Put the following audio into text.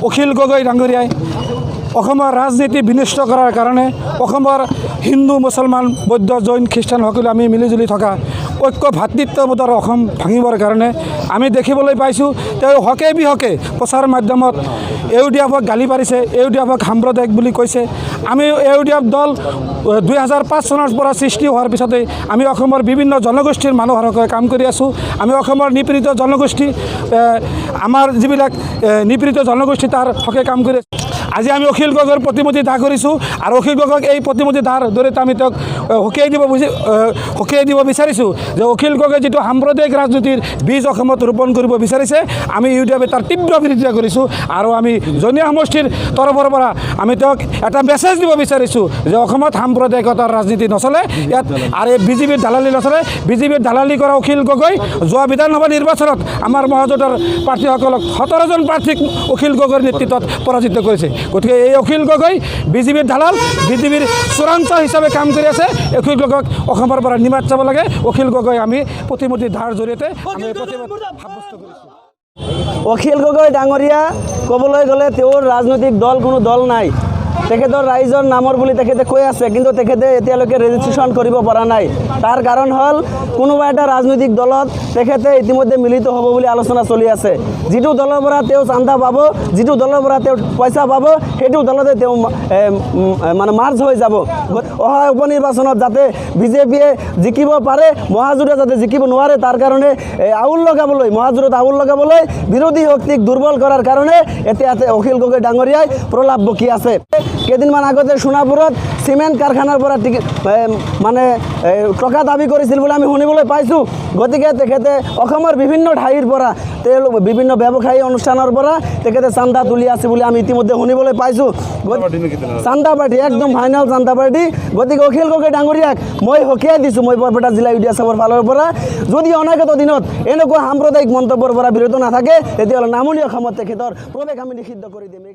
অখিল গগৈ ডাঙৰীয়াই অসমৰ ৰাজনীতি বিনষ্ট কৰাৰ কাৰণে অসমৰ হিন্দু মুছলমান বৌদ্ধ জৈন খ্ৰীষ্টান সকলো আমি মিলিজুলি থকা ঐক্য ভাতৃত্ববোধৰ অসম ভাঙিবৰ কাৰণে আমি দেখিবলৈ পাইছোঁ তেওঁ হকে বিহকে প্ৰচাৰ মাধ্যমত ইউডিএফক গালি পাৰিছে, ইউডিএফক সাম্প্ৰদায়িক বুলি কৈছে। আমি ইউডিএফ দল 2005 চনৰ পৰা সৃষ্টি হোৱাৰ পিছতে আমি অসমৰ বিভিন্ন জনগোষ্ঠীৰ মানুহৰ হকে কাম কৰি আছোঁ। আমি অসমৰ নিপীড়িত জনগোষ্ঠী আমাৰ যিবিলাক নিপীড়িত জনগোষ্ঠী তাৰ হকে কাম কৰি আছোঁ। আজি আমি অখিল গগৈৰ প্ৰতিমূৰ্তি দাহ কৰিছোঁ আৰু অখিল গগৈক এই প্ৰতিমূৰ্তি দাহৰ জৰিয়তে আমি তেওঁক সকীয়াই দিব বিচাৰিছোঁ যে অখিল গগৈ যিটো সাম্প্ৰদায়িক ৰাজনীতিৰ বীজ অসমত ৰোপণ কৰিব বিচাৰিছে, আমি ইউডিএফে তাৰ তীব্ৰ বিৰোধিতা কৰিছোঁ আৰু আমি জনীয়া সমষ্টিৰ তৰফৰ পৰা আমি তেওঁক এটা মেছেজ দিব বিচাৰিছোঁ যে অসমত সাম্প্ৰদায়িকতাৰ ৰাজনীতি নচলে, ইয়াত আৰু বিজেপিৰ দালালি নচলে। বিজেপিৰ দালালি কৰা অখিল গগৈ যোৱা বিধানসভা নিৰ্বাচনত আমাৰ মহাজোঁটৰ প্ৰাৰ্থীসকলক 17জন প্ৰাৰ্থীক অখিল গগৈৰ নেতৃত্বত পৰাজিত কৰিছে। গতিকে এই অখিল গগৈ বিজেপিৰ দালাল, বিজেপিৰ চোৰাংচ হিচাপে কাম কৰি আছে। অখিল গগৈক অসমৰ পৰা নিমাত চাব লাগে। অখিল গগৈ আমি প্ৰতিমূৰ্তি দাহৰ জৰিয়তে আমি প্ৰতিবাদ সাব্যস্ত কৰিছোঁ। অখিল গগৈ ডাঙৰীয়া ক'বলৈ গ'লে তেওঁৰ ৰাজনৈতিক দল কোনো দল নাই। তেখেতৰ ৰাইজৰ নামৰ বুলি তেখেতে কৈ আছে, কিন্তু তেখেতে এতিয়ালৈকে ৰেজিষ্ট্ৰেশ্যন কৰিব পৰা নাই। তাৰ কাৰণ হ'ল কোনোবা এটা ৰাজনৈতিক দলত তেখেতে ইতিমধ্যে মিলিত হ'ব বুলি আলোচনা চলি আছে। যিটো দলৰ পৰা তেওঁ চান্দা পাব, যিটো দলৰ পৰা তেওঁ পইচা পাব, সেইটো দলতে তেওঁ মানে মাৰ্জ হৈ যাব। অহা উপনিৰ্বাচনত যাতে বিজেপিয়ে জিকিব পাৰে, মহাজোঁটে যাতে জিকিব নোৱাৰে, তাৰ কাৰণে আউল লগাবলৈ, মহাজোঁটত আউল লগাবলৈ, বিৰোধী শক্তিক দুৰ্বল কৰাৰ কাৰণে এতিয়া অখিল গগৈ ডাঙৰীয়াই প্ৰলাপ বকি আছে। কেইদিনমান আগতে সোণাপুৰত চিমেণ্ট কাৰখানাৰ পৰা মানে টকা দাবী কৰিছিল বুলি আমি শুনিবলৈ পাইছোঁ। গতিকে তেখেতে অসমৰ বিভিন্ন ঠাইৰ পৰা তেওঁলোক বিভিন্ন ব্যৱসায়ী অনুষ্ঠানৰ পৰা তেখেতে চান্দা তুলি আছে বুলি আমি ইতিমধ্যে শুনিবলৈ পাইছোঁ। চান্দা পাৰ্টি, একদম ফাইনেল চান্দা পাৰ্টি। গতিকে অখিল গগৈ ডাঙৰীয়াক মই সকীয়াই দিছোঁ, মই বৰপেটা জিলা ইউডিএফৰ ফালৰ পৰা, যদি অনাগত দিনত এনেকুৱা সাম্প্ৰদায়িক মন্তব্যৰ পৰা বিৰত নাথাকে, তেতিয়াহ'লে নামনি অসমত তেখেতৰ প্ৰৱেশ আমি নিষিদ্ধ কৰি দিম।